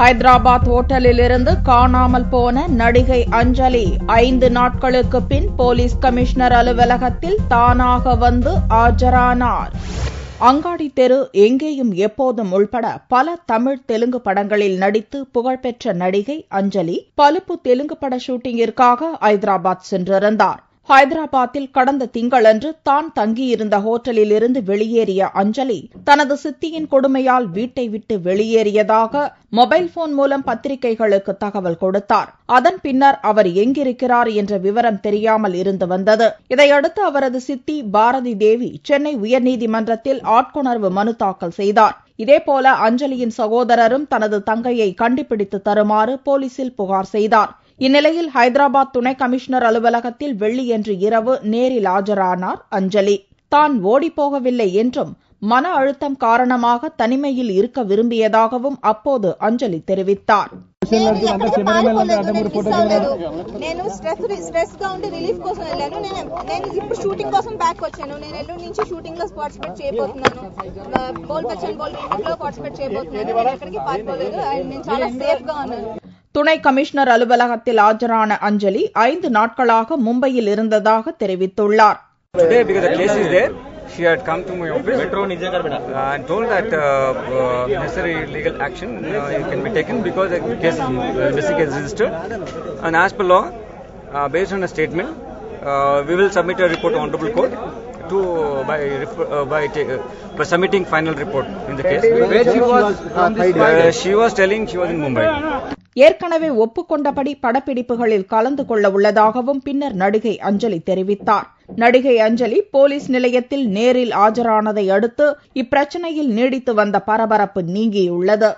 ஹைதராபாத் ஓட்டலிலிருந்து காணாமல் போன நடிகை அஞ்சலி 5 நாட்களுக்கு பின் போலீஸ் கமிஷனர் அலுவலகத்தில் தானாக வந்து ஆஜரானார். அங்காடி தெரு, எங்கேயும் எப்போதும் உள்பட பல தமிழ் தெலுங்கு படங்களில் நடித்து புகழ்பெற்ற நடிகை அஞ்சலி பலுப்பு தெலுங்கு பட ஷூட்டிங்கிற்காக ஹைதராபாத் சென்றிருந்தார். ஹைதராபாத்தில் கடந்த திங்களன்று தான் தங்கியிருந்த ஹோட்டலில் இருந்து வெளியேறிய அஞ்சலி தனது சித்தியின் கொடுமையால் வீட்டை விட்டு வெளியேறியதாக மொபைல் போன் மூலம் பத்திரிகைகளுக்கு தகவல் கொடுத்தார். அதன் பின்னர் அவர் எங்கிருக்கிறார் என்ற விவரம் தெரியாமல் இருந்து வந்தது. இதையடுத்து அவரது சித்தி பாரதி தேவி சென்னை உயர்நீதிமன்றத்தில் ஆட்கொணர்வு மனு தாக்கல் செய்தார். இதேபோல அஞ்சலியின் சகோதரரும் தனது தங்கையை கண்டுபிடித்து தருமாறு போலீசில் புகார் செய்தார். இந்நிலையில் ஹைதராபாத் துணை கமிஷனர் அலுவலகத்தில் வெள்ளியன்று இரவு நேரில் ஆஜரானார் அஞ்சலி. தான் ஓடிப்போகவில்லை என்றும் மன அழுத்தம் காரணமாக தனிமையில் இருக்க விரும்பியதாகவும் அப்போது அஞ்சலி தெரிவித்தார். துணை கமிஷனர் அலுவலகத்தில் ஆஜரான அஞ்சலி 5 நாட்களாக மும்பையில் இருந்ததாக தெரிவித்துள்ளார். She had come to my office and told that necessary legal action can be taken because the case is registered, and as per law, based on a statement, we will submit a report to Honorable Court by submitting final report in the case. Where she was telling she was in Mumbai. ஏற்கனவே ஒப்புக்கொண்டபடி படப்பிடிப்புகளில் கலந்து கொள்ள உள்ளதாகவும் பின்னர் நடிகை அஞ்சலி தெரிவித்தார். நடிகை அஞ்சலி police நிலையத்தில் நேரில் ஆஜரானதை அடுத்து இப்பிரச்சினையில் நீடித்து வந்த பரபரப்பு நீங்கியுள்ளது.